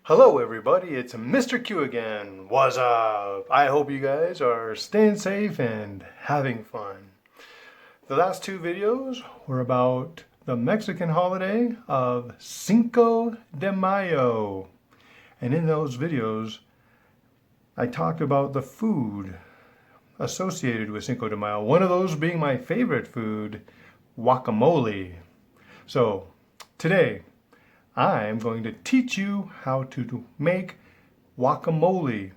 Hello everybody, it's Mr. Q again. What's up? I hope you guys are staying safe and having fun. The last two videos were about the Mexican holiday of Cinco de Mayo. And in those videos, I talked about the food associated with Cinco de Mayo. One of those being my favorite food, guacamole. So today, I'm going to teach you how to make guacamole.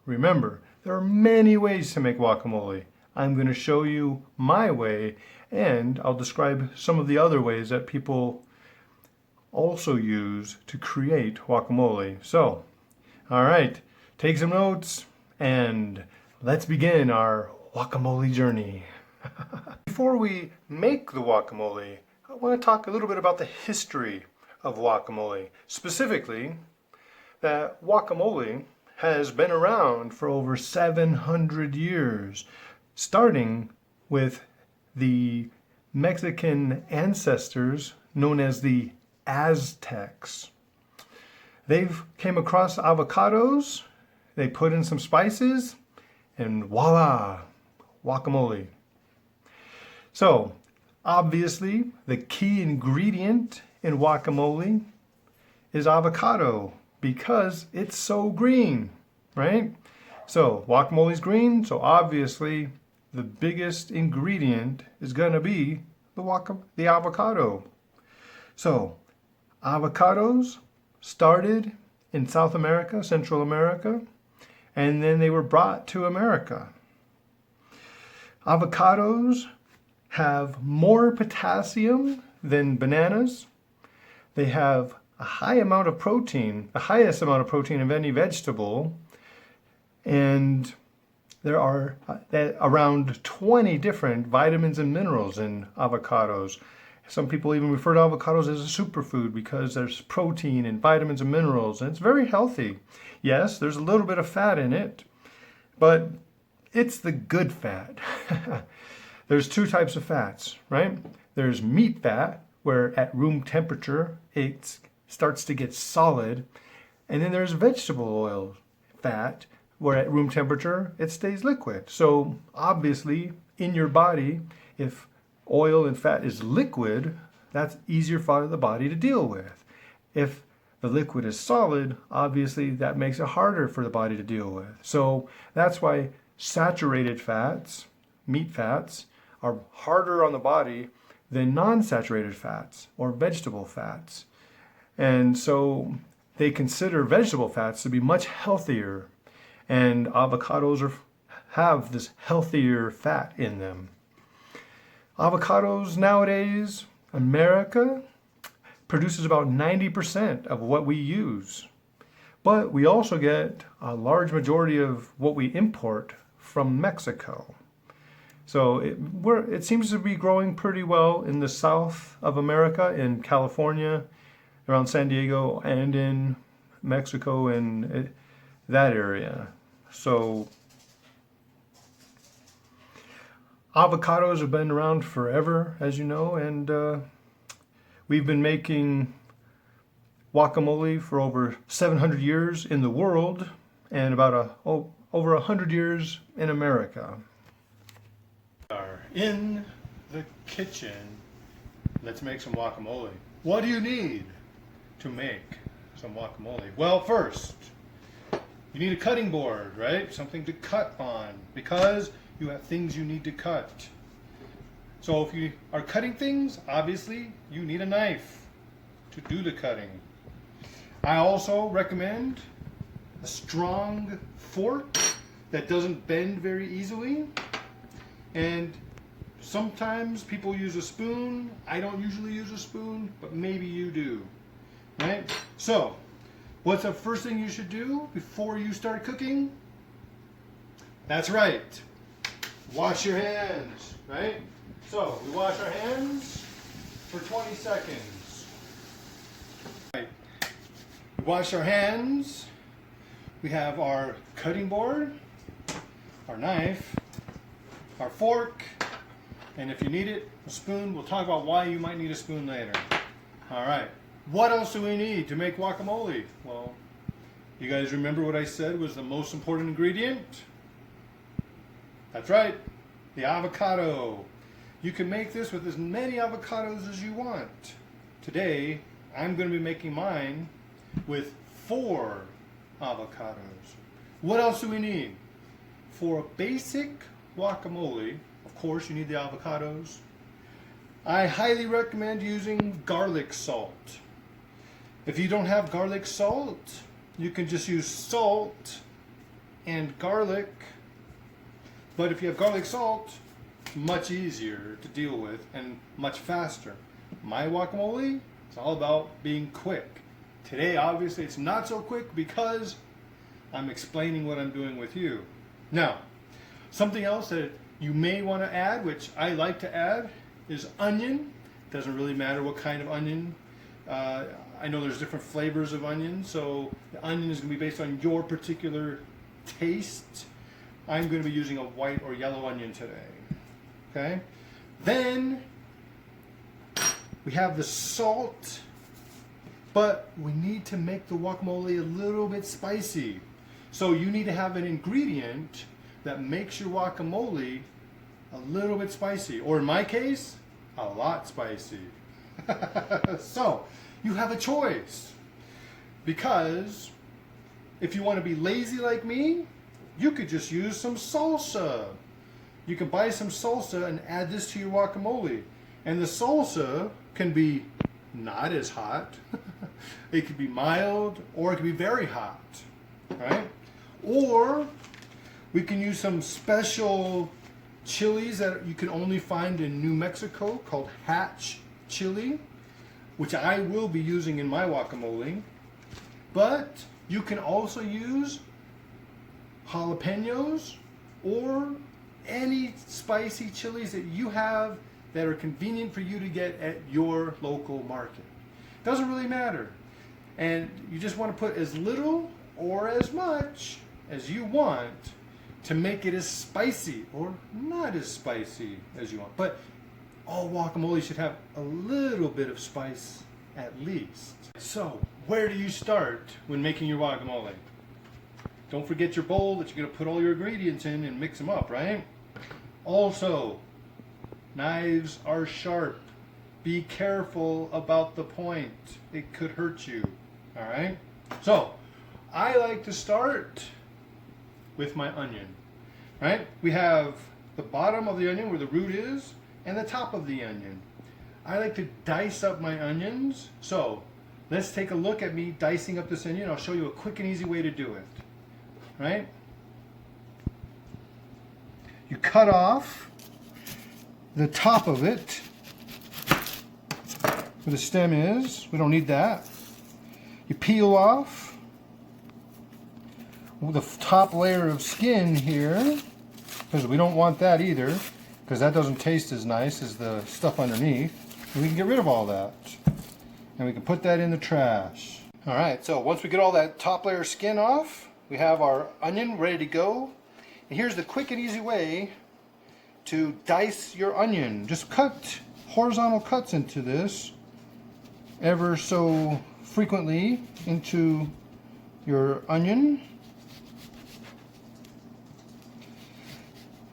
Remember, there are many ways to make guacamole. I'm going to show you my way, and I'll describe some of the other ways that people also use to create guacamole. So, all right, take some notes and let's begin our guacamole journey. Before we make the guacamole, I want to talk a little bit about the history of guacamole. Specifically, that guacamole has been around for over 700 years, starting with the Mexican ancestors known as the Aztecs. They've came across avocados, they put in some spices, and voila, guacamole. So, obviously, the key ingredient in guacamole is avocado because it's so green, right? So guacamole is green, so obviously the biggest ingredient is gonna be the avocado. So avocados started in South America, Central America, and then they were brought to America. Avocados have more potassium than bananas. They have a high amount of protein, the highest amount of protein of any vegetable, and there are around 20 different vitamins and minerals in avocados. Some people even refer to avocados as a superfood because there's protein and vitamins and minerals, and it's very healthy. Yes, there's a little bit of fat in it, but it's the good fat. There's two types of fats, right? There's meat fat, where at room temperature it starts to get solid. And then there's vegetable oil fat, where at room temperature it stays liquid. So obviously in your body, if oil and fat is liquid, that's easier for the body to deal with. If the liquid is solid, obviously that makes it harder for the body to deal with. So that's why saturated fats, meat fats, are harder on the body than non-saturated fats or vegetable fats. And so they consider vegetable fats to be much healthier, and avocados have this healthier fat in them. Avocados nowadays, America produces about 90% of what we use. But we also get a large majority of what we import from Mexico. So it seems to be growing pretty well in the south of America, in California, around San Diego, and in Mexico and that area. So avocados have been around forever, as you know, and we've been making guacamole for over 700 years in the world and about over 100 years in America. Are in the kitchen. Let's make some guacamole. What do you need to make some guacamole? Well, first, you need a cutting board, right? Something to cut on because you have things you need to cut. So if you are cutting things, obviously you need a knife to do the cutting. I also recommend a strong fork that doesn't bend very easily. And sometimes people use a spoon. I don't usually use a spoon, but maybe you do, right? So, what's the first thing you should do before you start cooking? That's right. Wash your hands, right? So, we wash our hands for 20 seconds. Right. We wash our hands. We have our cutting board, our knife, our fork, and if you need it, a spoon. We'll talk about why you might need a spoon later. All right. What else do we need to make guacamole? Well, You guys remember what I said was the most important ingredient? That's right, the avocado. You can make this with as many avocados as you want. Today, I'm going to be making mine with 4 avocados. What else do we need? For a basic guacamole, of course you need the avocados. I highly recommend using garlic salt. If you don't have garlic salt, you can just use salt and garlic. But if you have garlic salt, it's much easier to deal with and much faster. My guacamole, it's all about being quick. Today, obviously, it's not so quick because I'm explaining what I'm doing with you. Now, something else that you may want to add, which I like to add, is onion. Doesn't really matter what kind of onion. I know there's different flavors of onion, so the onion is going to be based on your particular taste. I'm going to be using a white or yellow onion today. Okay? Then we have the salt, but we need to make the guacamole a little bit spicy. So you need to have an ingredient that makes your guacamole a little bit spicy, or in my case, a lot spicy. So you have a choice, because if you want to be lazy like me, you could just use some salsa. You can buy some salsa and add this to your guacamole, and the salsa can be not as hot. It could be mild, or it could be very hot, right? Or we can use some special chilies that you can only find in New Mexico called Hatch chili, which I will be using in my guacamole. But you can also use jalapenos or any spicy chilies that you have that are convenient for you to get at your local market. Doesn't really matter. And you just want to put as little or as much as you want to make it as spicy or not as spicy as you want. But all guacamole should have a little bit of spice at least. So, where do you start when making your guacamole? Don't forget your bowl that you're going to put all your ingredients in and mix them up, right? Also, knives are sharp. Be careful about the point. It could hurt you, all right? So, I like to start with my onion, right? We have the bottom of the onion where the root is and the top of the onion. I like to dice up my onions. So, let's take a look at me dicing up this onion. I'll show you a quick and easy way to do it, right? You cut off the top of it where the stem is. We don't need that. You peel off the top layer of skin here, because we don't want that either, because that doesn't taste as nice as the stuff underneath. And we can get rid of all that, and we can put that in the trash. Alright, so once we get all that top layer skin off, we have our onion ready to go. And here's the quick and easy way to dice your onion. Just cut horizontal cuts into this ever so frequently into your onion.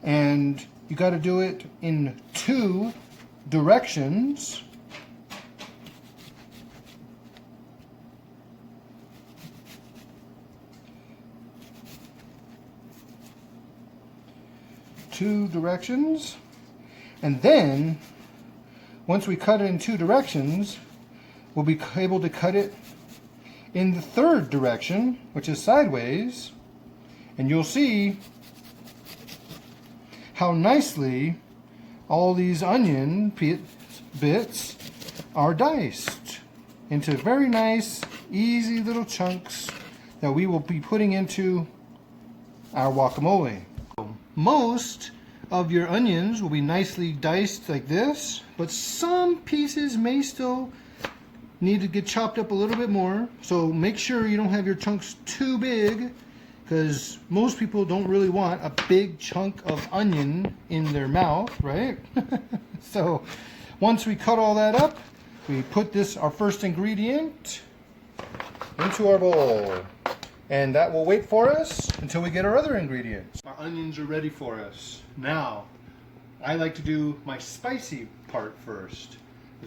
And you got to do it in 2 directions. And then once we cut it in 2 directions, we'll be able to cut it in the 3rd direction, which is sideways, and you'll see how nicely all these onion bits are diced into very nice, easy little chunks that we will be putting into our guacamole. Most of your onions will be nicely diced like this, but some pieces may still need to get chopped up a little bit more. So make sure you don't have your chunks too big, because most people don't really want a big chunk of onion in their mouth, right? So once we cut all that up, we put this, our first ingredient, into our bowl. And that will wait for us until we get our other ingredients. Our onions are ready for us. Now, I like to do my spicy part first.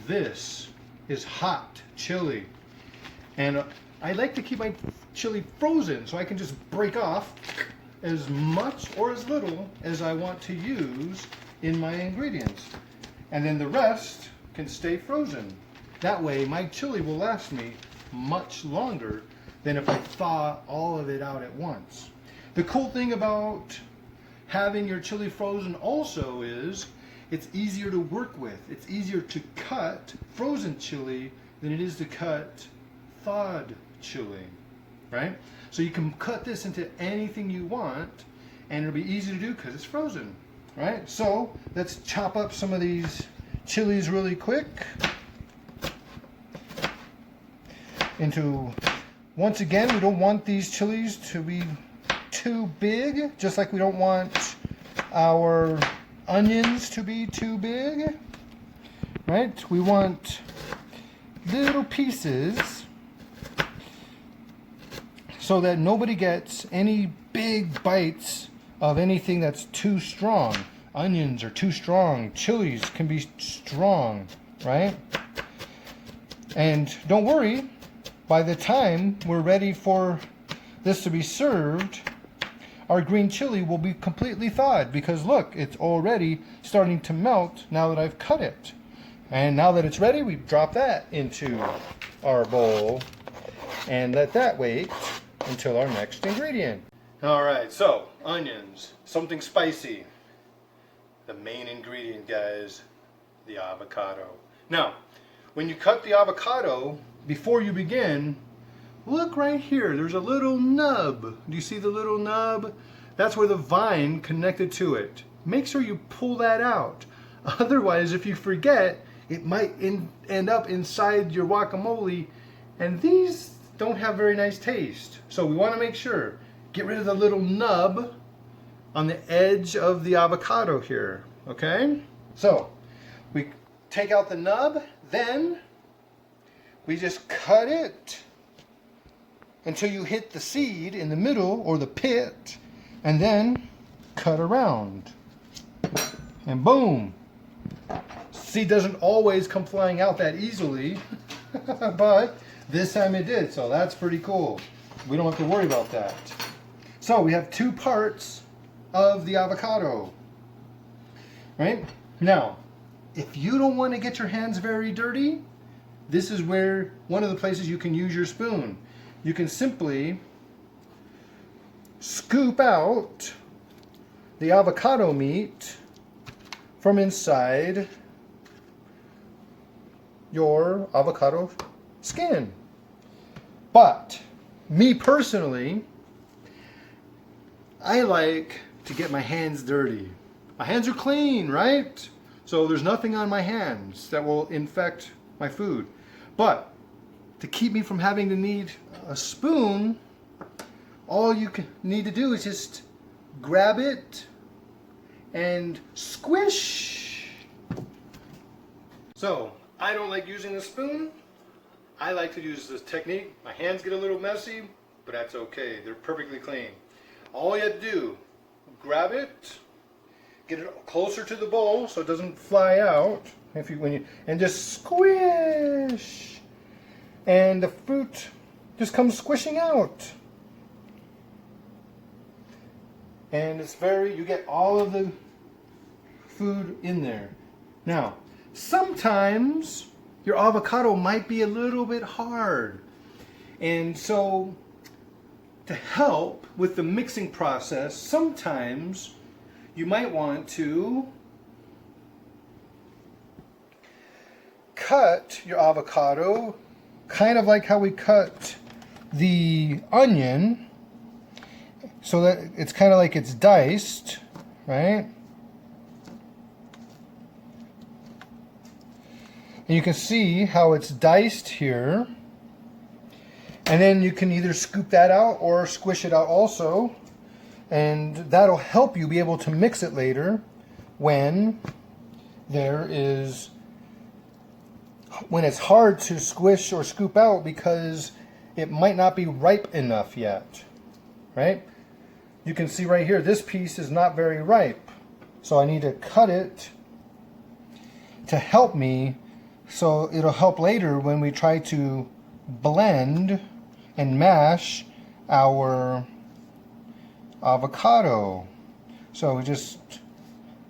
This is hot chili. And I like to keep my chili frozen so I can just break off as much or as little as I want to use in my ingredients. And then the rest can stay frozen. That way my chili will last me much longer than if I thaw all of it out at once. The cool thing about having your chili frozen also is it's easier to work with. It's easier to cut frozen chili than it is to cut thawed chili, right? So you can cut this into anything you want and it'll be easy to do because it's frozen, right? So let's chop up some of these chilies really quick into, once again, we don't want these chilies to be too big, just like we don't want our onions to be too big, right? We want little pieces so that nobody gets any big bites of anything that's too strong. Onions are too strong. Chilies can be strong, right? And don't worry, by the time we're ready for this to be served, our green chili will be completely thawed because look, it's already starting to melt now that I've cut it. And now that it's ready, we drop that into our bowl and let that wait until our next ingredient. All right, so onions, something spicy. The main ingredient, guys, the avocado. Now, when you cut the avocado, before you begin, look right here, there's a little nub. Do you see the little nub? That's where the vine connected to it. Make sure you pull that out. Otherwise, if you forget, it might end up inside your guacamole, and these don't have very nice taste. So we want to make sure, get rid of the little nub on the edge of the avocado here, okay? So we take out the nub, then we just cut it until you hit the seed in the middle or the pit, and then cut around. And boom! Seed doesn't always come flying out that easily, but this time it did, so that's pretty cool. We don't have to worry about that. So we have two parts of the avocado, right? Now, if you don't want to get your hands very dirty, this is where one of the places you can use your spoon. You can simply scoop out the avocado meat from inside your avocado skin. But me personally, I like to get my hands dirty. My hands are clean, right? So there's nothing on my hands that will infect my food. But to keep me from having to need a spoon, all you need to do is just grab it and squish. So I don't like using the spoon. I like to use this technique. My hands get a little messy, but that's okay. They're perfectly clean. All you have to do, grab it, get it closer to the bowl so it doesn't fly out. And just squish, and the fruit just comes squishing out. And it's you get all of the food in there. Now, sometimes your avocado might be a little bit hard. And so, to help with the mixing process, sometimes you might want to cut your avocado kind of like how we cut the onion, so that it's kind of like it's diced, right? And you can see how it's diced here. And then you can either scoop that out or squish it out also. And that'll help you be able to mix it later when it's hard to squish or scoop out because it might not be ripe enough yet, right? You can see right here, this piece is not very ripe. So I need to cut it to help me, so it'll help later when we try to blend and mash our avocado. So we just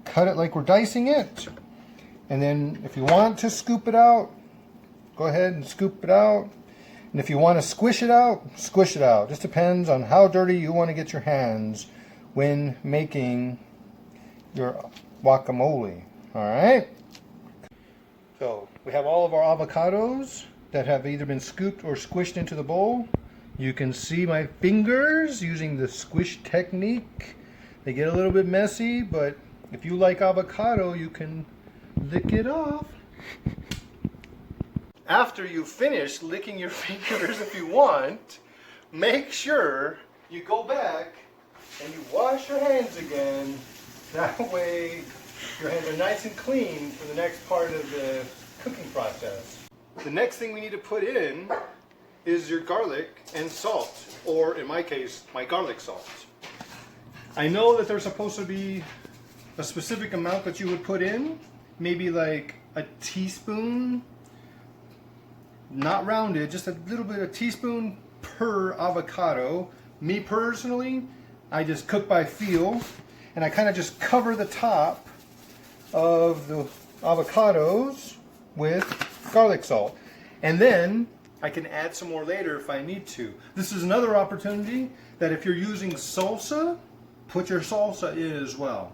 cut it like we're dicing it. And then if you want to scoop it out, go ahead and scoop it out. And if you want to squish it out, squish it out. Just depends on how dirty you want to get your hands when making your guacamole. Alright? So we have all of our avocados that have either been scooped or squished into the bowl. You can see my fingers using the squish technique. They get a little bit messy, but if you like avocado, you can lick it off. After you finish licking your fingers, if you want, make sure you go back and you wash your hands again. That way your hands are nice and clean for the next part of the cooking process. The next thing we need to put in is your garlic and salt, or in my case, my garlic salt. I know that there's supposed to be a specific amount that you would put in, maybe like a teaspoon, not rounded, just a little bit, a teaspoon per avocado. Me personally, I just cook by feel, and I kind of just cover the top of the avocados with garlic salt. And then I can add some more later if I need to. This is another opportunity that if you're using salsa, put your salsa in as well.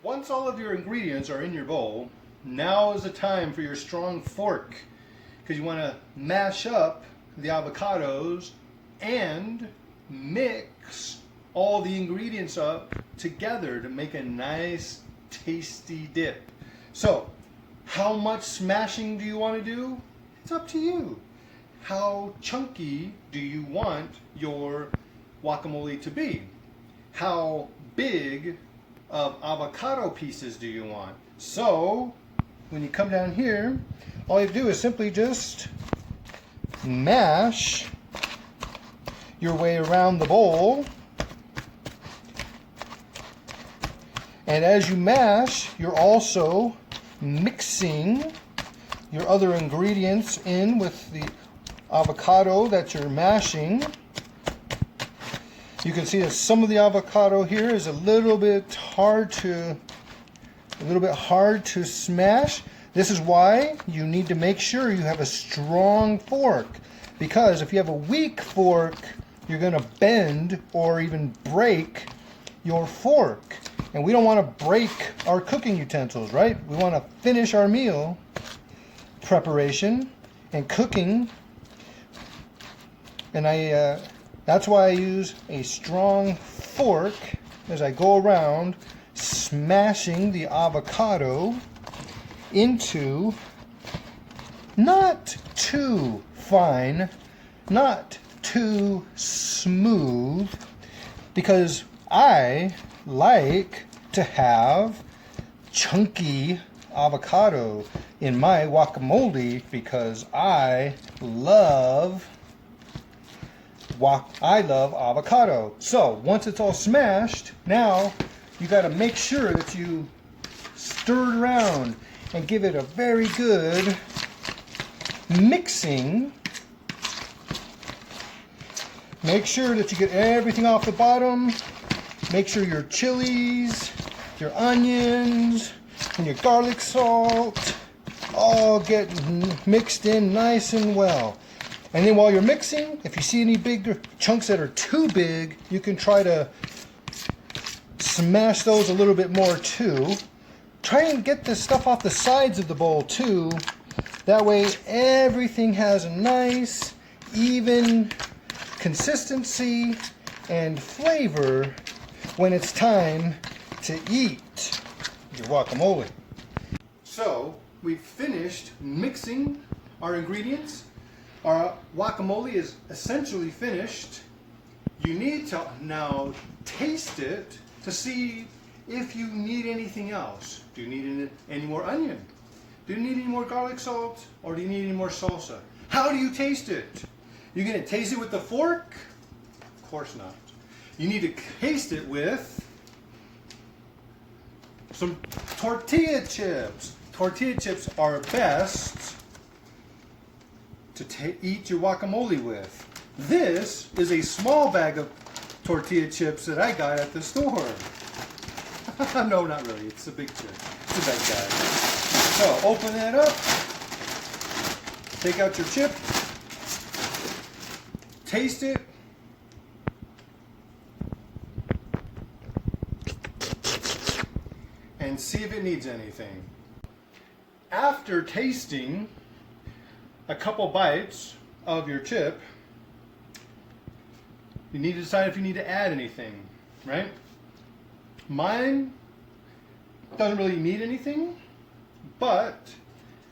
Once all of your ingredients are in your bowl, now is the time for your strong fork, because you want to mash up the avocados and mix all the ingredients up together to make a nice tasty dip. So how much smashing do you want to do? It's up to you. How chunky do you want your guacamole to be? How big of avocado pieces do you want? So when you come down here, all you have to do is simply just mash your way around the bowl. And as you mash, you're also mixing your other ingredients in with the avocado that you're mashing. You can see that some of the avocado here is a little bit hard to smash. This is why you need to make sure you have a strong fork, because if you have a weak fork, you're going to bend or even break your fork. And we don't want to break our cooking utensils, right? We want to finish our meal preparation and cooking. And that's why I use a strong fork as I go around smashing the avocado into not too fine, not too smooth, because I like to have chunky avocado in my guacamole, because I love avocado. So once it's all smashed, now you got to make sure that you stir it around and give it a very good mixing. Make sure that you get everything off the bottom. Make sure your chilies, your onions, and your garlic salt all get mixed in nice and well. And then while you're mixing, if you see any big chunks that are too big, you can try to smash those a little bit more too. Try and get this stuff off the sides of the bowl too. That way everything has a nice, even consistency and flavor when it's time to eat your guacamole. So we've finished mixing our ingredients. Our guacamole is essentially finished. You need to now taste it to see if you need anything else. Do you need any more onion? Do you need any more garlic salt? Or do you need any more salsa? How do you taste it? You gonna taste it with the fork? Of course not. You need to taste it with some tortilla chips. Tortilla chips are best to eat your guacamole with. This is a small bag of tortilla chips that I got at the store. No, not really. It's a big chip. It's a big bag. So open that up. Take out your chip. Taste it. And see if it needs anything. After tasting a couple bites of your chip, you need to decide if you need to add anything, right? Mine doesn't really need anything, but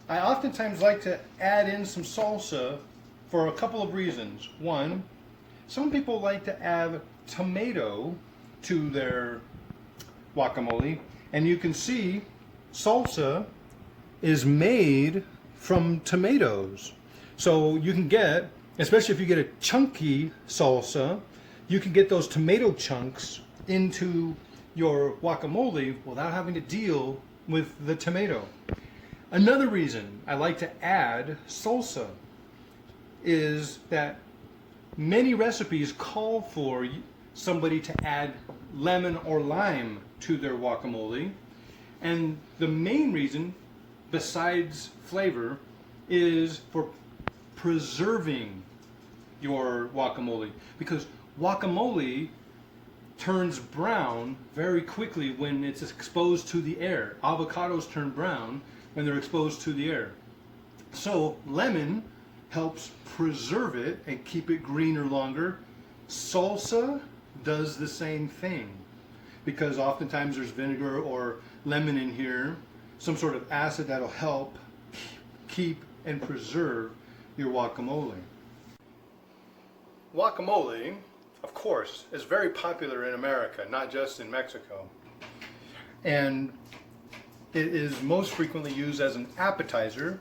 I oftentimes like to add in some salsa for a couple of reasons. One, some people like to add tomato to their guacamole, and you can see salsa is made from tomatoes. So you can get, especially if you get a chunky salsa, you can get those tomato chunks into your guacamole without having to deal with the tomato. Another reason I like to add salsa is that many recipes call for somebody to add lemon or lime to their guacamole, and the main reason, besides flavor, is for preserving your guacamole, because guacamole turns brown very quickly when it's exposed to the air. Avocados turn brown when they're exposed to the air. So lemon helps preserve it and keep it greener longer. Salsa does the same thing, because oftentimes there's vinegar or lemon in here, some sort of acid that'll help keep and preserve your guacamole. Guacamole, of course, is very popular in America, not just in Mexico. And it is most frequently used as an appetizer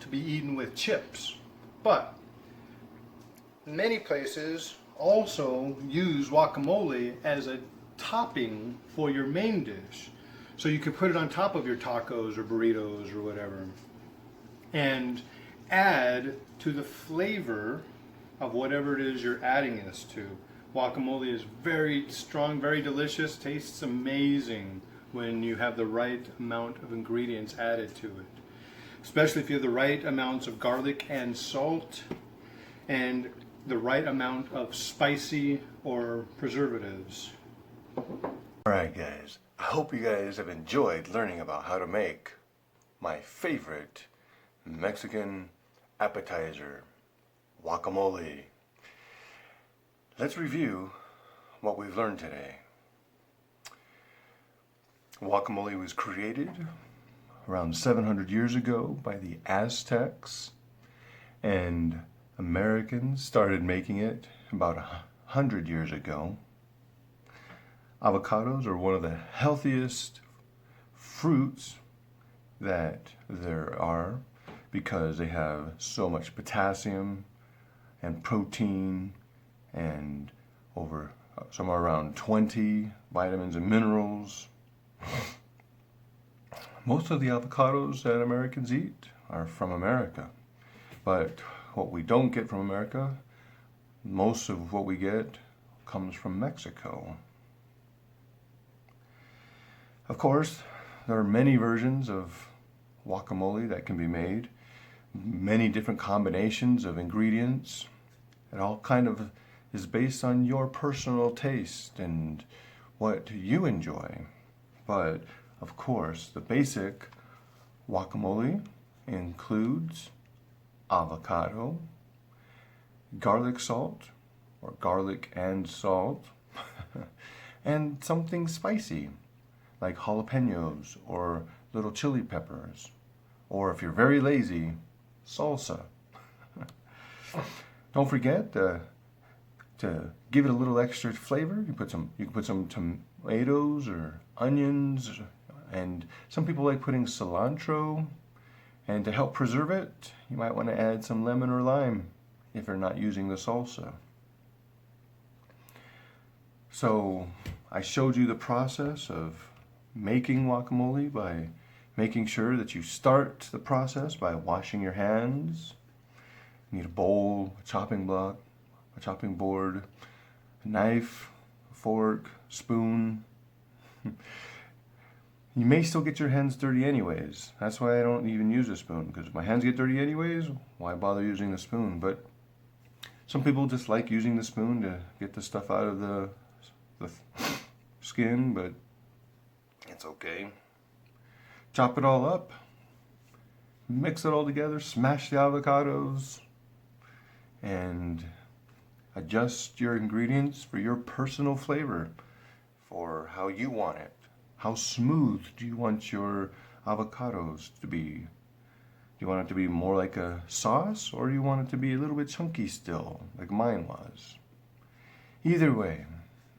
to be eaten with chips. But many places also use guacamole as a topping for your main dish. So you can put it on top of your tacos or burritos or whatever, and add to the flavor of whatever it is you're adding this to. Guacamole is very strong, very delicious, tastes amazing when you have the right amount of ingredients added to it. Especially if you have the right amounts of garlic and salt and the right amount of spicy or preservatives. Alright guys, I hope you guys have enjoyed learning about how to make my favorite Mexican appetizer, guacamole. Let's review what we've learned today. Guacamole was created around 700 years ago by the Aztecs, and Americans started making it about 100 years ago. Avocados are one of the healthiest fruits that there are because they have so much potassium and protein and over somewhere around 20 vitamins and minerals. Most of the avocados that Americans eat are from America, but what we don't get from America, most of what we get comes from Mexico. Of course, there are many versions of guacamole that can be made, many different combinations of ingredients. It all kind of is based on your personal taste and what you enjoy. But of course, the basic guacamole includes avocado, garlic salt, or garlic and salt, and something spicy, like jalapenos or little chili peppers, or if you're very lazy, salsa. Don't forget to give it a little extra flavor. You can put some tomatoes or onions, and some people like putting cilantro. And to help preserve it, you might want to add some lemon or lime if you're not using the salsa. So I showed you the process of making guacamole by making sure that you start the process by washing your hands. You need a bowl, a chopping block, a chopping board, a knife, a fork, spoon. You may still get your hands dirty anyways. That's why I don't even use a spoon, because if my hands get dirty anyways, why bother using the spoon? But some people just like using the spoon to get the stuff out of the skin, but it's okay. Chop it all up, mix it all together, smash the avocados, and adjust your ingredients for your personal flavor, for how you want it. How smooth do you want your avocados to be? Do you want it to be more like a sauce, or do you want it to be a little bit chunky still, like mine was? Either way,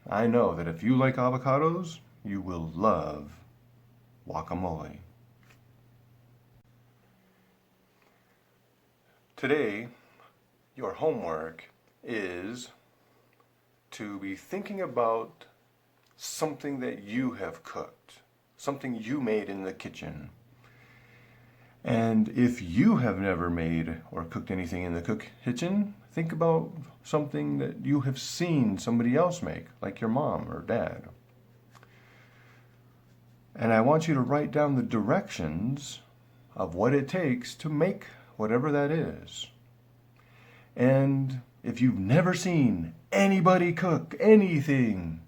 I know that if you like avocados, you will love guacamole. Today, your homework is to be thinking about something that you have cooked, something you made in the kitchen. And if you have never made or cooked anything in the kitchen, think about something that you have seen somebody else make, like your mom or dad. And I want you to write down the directions of what it takes to make whatever that is. And if you've never seen anybody cook anything,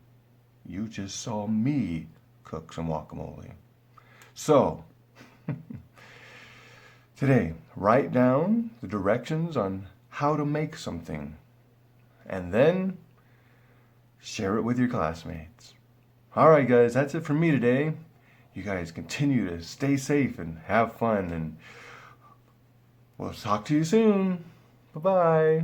you just saw me cook some guacamole. So, today, write down the directions on how to make something, and then share it with your classmates. All right, guys, that's it for me today. You guys continue to stay safe and have fun, and we'll talk to you soon. Bye-bye.